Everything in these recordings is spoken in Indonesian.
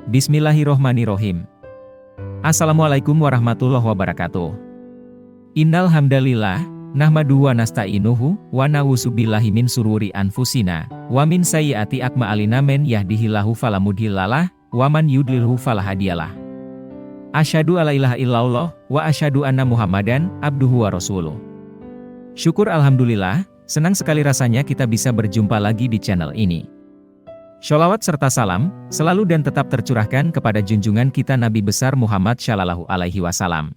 Bismillahirrohmanirrohim. Assalamualaikum warahmatullahi wabarakatuh. Innal hamdalillah, nahmaduhu wa nasta'inuhu, wa na'udzubillahi min sururi anfusina, wa min sayyiati a'malina man yahdihillahu fala mudhillalah, wa man yudlilhu fala hadiyalah. Asyhadu alla ilaha illallah, wa asyhadu anna Muhammadan abduhu wa rasuluh. Syukur alhamdulillah, senang sekali rasanya kita bisa berjumpa lagi di channel ini. Sholawat serta salam, selalu dan tetap tercurahkan kepada junjungan kita Nabi besar Muhammad Shallallahu Alaihi Wasallam.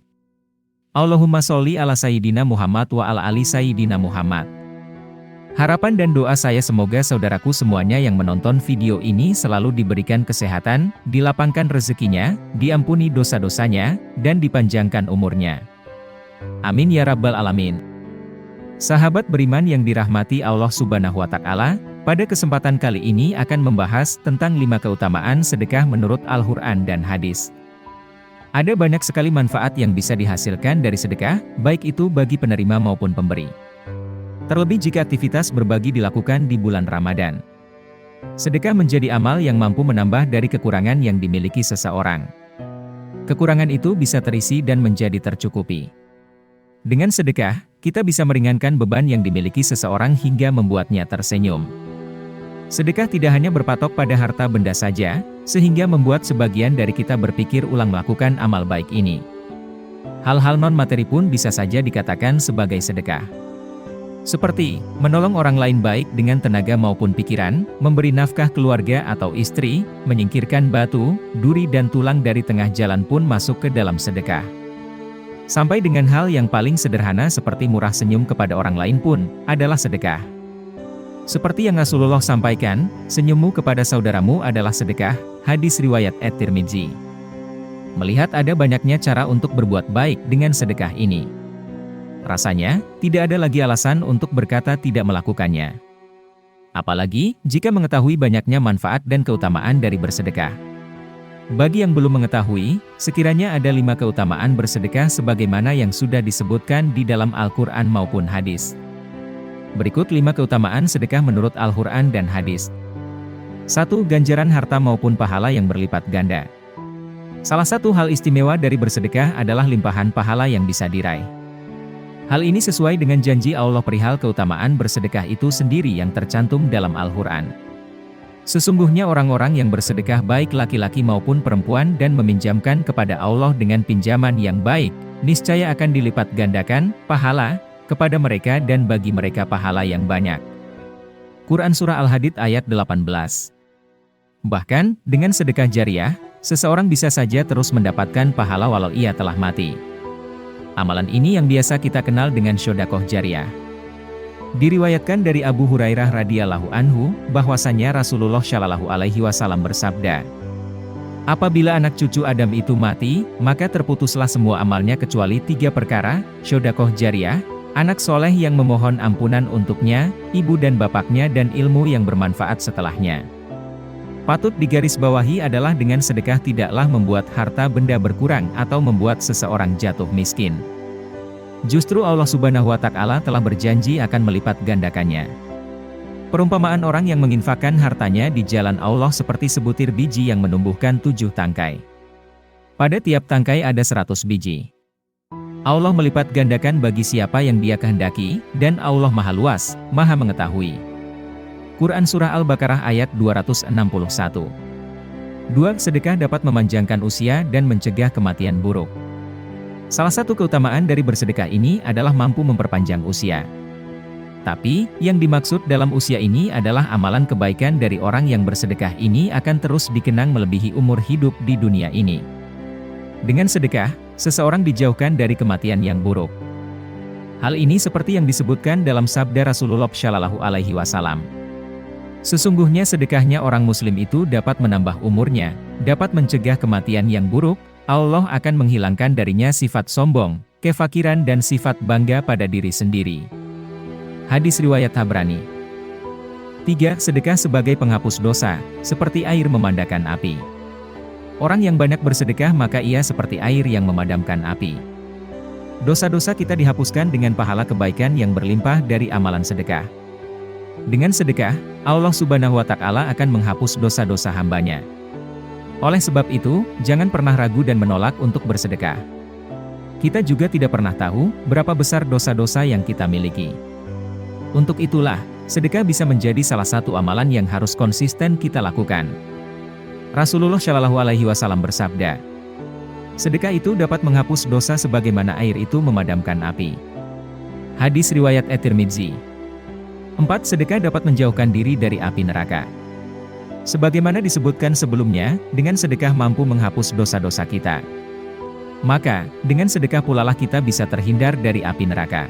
Allahumma sholli ala Sayyidina Muhammad wa ala ali Sayyidina Muhammad. Harapan dan doa saya semoga saudaraku semuanya yang menonton video ini selalu diberikan kesehatan, dilapangkan rezekinya, diampuni dosa-dosanya, dan dipanjangkan umurnya. Amin ya rabbal alamin. Sahabat beriman yang dirahmati Allah Subhanahu wa Ta'ala, pada kesempatan kali ini akan membahas tentang 5 keutamaan sedekah menurut Al-Quran dan hadis. Ada banyak sekali manfaat yang bisa dihasilkan dari sedekah, baik itu bagi penerima maupun pemberi. Terlebih jika aktivitas berbagi dilakukan di bulan Ramadan. Sedekah menjadi amal yang mampu menambah dari kekurangan yang dimiliki seseorang. Kekurangan itu bisa terisi dan menjadi tercukupi. Dengan sedekah, kita bisa meringankan beban yang dimiliki seseorang hingga membuatnya tersenyum. Sedekah tidak hanya berpatok pada harta benda saja, sehingga membuat sebagian dari kita berpikir ulang melakukan amal baik ini. Hal-hal non-materi pun bisa saja dikatakan sebagai sedekah. Seperti, menolong orang lain baik dengan tenaga maupun pikiran, memberi nafkah keluarga atau istri, menyingkirkan batu, duri dan tulang dari tengah jalan pun masuk ke dalam sedekah. Sampai dengan hal yang paling sederhana seperti murah senyum kepada orang lain pun, adalah sedekah. Seperti yang Rasulullah sampaikan, senyummu kepada saudaramu adalah sedekah, hadis riwayat At-Tirmidzi. Melihat ada banyaknya cara untuk berbuat baik dengan sedekah ini. Rasanya, tidak ada lagi alasan untuk berkata tidak melakukannya. Apalagi, jika mengetahui banyaknya manfaat dan keutamaan dari bersedekah. Bagi yang belum mengetahui, sekiranya ada 5 keutamaan bersedekah sebagaimana yang sudah disebutkan di dalam Al-Quran maupun hadis. Berikut 5 keutamaan sedekah menurut Al-Quran dan hadis. 1. Ganjaran harta maupun pahala yang berlipat ganda. Salah satu hal istimewa dari bersedekah adalah limpahan pahala yang bisa diraih. Hal ini sesuai dengan janji Allah perihal keutamaan bersedekah itu sendiri yang tercantum dalam Al-Quran. Sesungguhnya orang-orang yang bersedekah baik laki-laki maupun perempuan dan meminjamkan kepada Allah dengan pinjaman yang baik, niscaya akan dilipat gandakan pahala kepada mereka dan bagi mereka pahala yang banyak. Quran Surah Al-Hadid ayat 18. Bahkan, dengan sedekah jariah, seseorang bisa saja terus mendapatkan pahala walau ia telah mati. Amalan ini yang biasa kita kenal dengan sedekah jariah. Diriwayatkan dari Abu Hurairah radhiyallahu anhu, bahwasanya Rasulullah Shallallahu Alaihi Wasallam bersabda, apabila anak cucu Adam itu mati, maka terputuslah semua amalnya kecuali 3 perkara, sedekah jariah, anak soleh yang memohon ampunan untuknya, ibu dan bapaknya dan ilmu yang bermanfaat setelahnya. Patut digarisbawahi adalah dengan sedekah tidaklah membuat harta benda berkurang atau membuat seseorang jatuh miskin. Justru Allah Subhanahu wa Ta'ala telah berjanji akan melipat gandakannya. Perumpamaan orang yang menginfakkan hartanya di jalan Allah seperti sebutir biji yang menumbuhkan 7 tangkai. Pada tiap tangkai ada 100 biji. Allah melipat gandakan bagi siapa yang Dia kehendaki, dan Allah Maha Luas, Maha Mengetahui. Quran Surah Al-Baqarah ayat 261. 2. Sedekah dapat memanjangkan usia dan mencegah kematian buruk. Salah satu keutamaan dari bersedekah ini adalah mampu memperpanjang usia. Tapi, yang dimaksud dalam usia ini adalah amalan kebaikan dari orang yang bersedekah ini akan terus dikenang melebihi umur hidup di dunia ini. Dengan sedekah, seseorang dijauhkan dari kematian yang buruk. Hal ini seperti yang disebutkan dalam sabda Rasulullah Shallallahu Alaihi Wasallam. Sesungguhnya sedekahnya orang muslim itu dapat menambah umurnya, dapat mencegah kematian yang buruk, Allah akan menghilangkan darinya sifat sombong, kefakiran dan sifat bangga pada diri sendiri. Hadis riwayat Tabrani. 3. Sedekah sebagai penghapus dosa, seperti air memadamkan api. Orang yang banyak bersedekah maka ia seperti air yang memadamkan api. Dosa-dosa kita dihapuskan dengan pahala kebaikan yang berlimpah dari amalan sedekah. Dengan sedekah, Allah Subhanahu wa Ta'ala akan menghapus dosa-dosa hambanya. Oleh sebab itu, jangan pernah ragu dan menolak untuk bersedekah. Kita juga tidak pernah tahu berapa besar dosa-dosa yang kita miliki. Untuk itulah, sedekah bisa menjadi salah satu amalan yang harus konsisten kita lakukan. Rasulullah Shallallahu Alaihi Wasallam bersabda, sedekah itu dapat menghapus dosa sebagaimana air itu memadamkan api. Hadis riwayat At-Tirmidzi. 4. Sedekah dapat menjauhkan diri dari api neraka. Sebagaimana disebutkan sebelumnya, dengan sedekah mampu menghapus dosa-dosa kita. Maka, dengan sedekah pulalah kita bisa terhindar dari api neraka.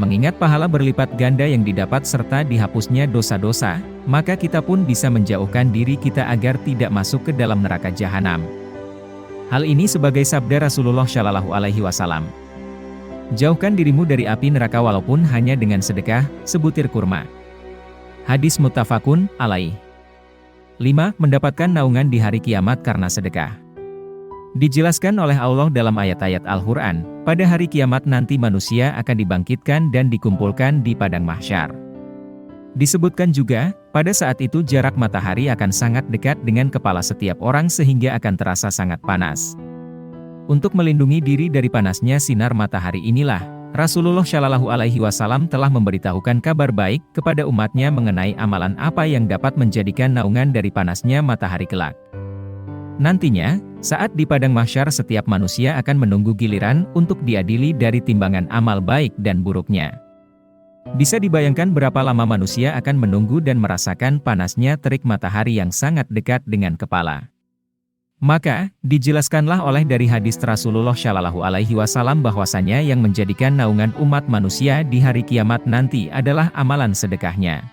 Mengingat pahala berlipat ganda yang didapat serta dihapusnya dosa-dosa, maka kita pun bisa menjauhkan diri kita agar tidak masuk ke dalam neraka jahanam. Hal ini sebagai sabda Rasulullah Shallallahu Alaihi Wasallam. Jauhkan dirimu dari api neraka walaupun hanya dengan sedekah sebutir kurma. Hadis muttafaqun alaih. 5. Mendapatkan naungan di hari kiamat karena sedekah. Dijelaskan oleh Allah dalam ayat-ayat Al-Quran, pada hari kiamat nanti manusia akan dibangkitkan dan dikumpulkan di padang mahsyar. Disebutkan juga, pada saat itu jarak matahari akan sangat dekat dengan kepala setiap orang sehingga akan terasa sangat panas. Untuk melindungi diri dari panasnya sinar matahari inilah, Rasulullah Shallallahu Alaihi Wasallam telah memberitahukan kabar baik kepada umatnya mengenai amalan apa yang dapat menjadikan naungan dari panasnya matahari kelak. Nantinya, saat di padang mahsyar setiap manusia akan menunggu giliran untuk diadili dari timbangan amal baik dan buruknya. Bisa dibayangkan berapa lama manusia akan menunggu dan merasakan panasnya terik matahari yang sangat dekat dengan kepala. Maka, dijelaskanlah oleh dari hadis Rasulullah Shallallahu Alaihi Wasallam bahwasanya yang menjadikan naungan umat manusia di hari kiamat nanti adalah amalan sedekahnya.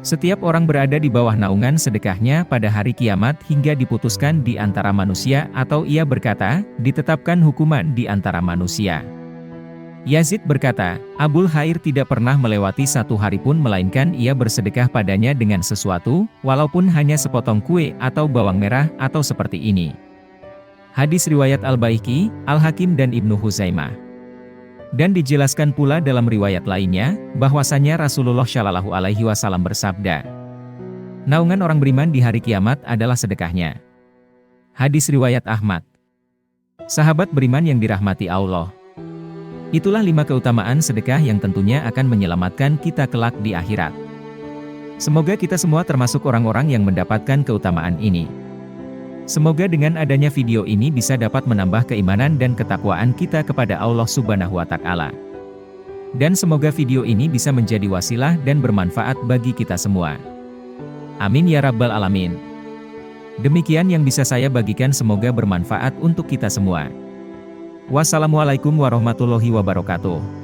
Setiap orang berada di bawah naungan sedekahnya pada hari kiamat hingga diputuskan di antara manusia atau ia berkata, ditetapkan hukuman di antara manusia. Yazid berkata, Abul Khair tidak pernah melewati satu hari pun melainkan ia bersedekah padanya dengan sesuatu, walaupun hanya sepotong kue atau bawang merah atau seperti ini. Hadis riwayat Al-Baihaqi, Al-Hakim dan Ibnu Huzaimah. Dan dijelaskan pula dalam riwayat lainnya, bahwasanya Rasulullah Shallallahu Alaihi Wasallam bersabda, naungan orang beriman di hari kiamat adalah sedekahnya. Hadis riwayat Ahmad. Sahabat beriman yang dirahmati Allah. Itulah 5 keutamaan sedekah yang tentunya akan menyelamatkan kita kelak di akhirat. Semoga kita semua termasuk orang-orang yang mendapatkan keutamaan ini. Semoga dengan adanya video ini bisa dapat menambah keimanan dan ketakwaan kita kepada Allah Subhanahu wa Ta'ala. Dan semoga video ini bisa menjadi wasilah dan bermanfaat bagi kita semua. Amin ya Rabbal Alamin. Demikian yang bisa saya bagikan, semoga bermanfaat untuk kita semua. Wassalamualaikum warahmatullahi wabarakatuh.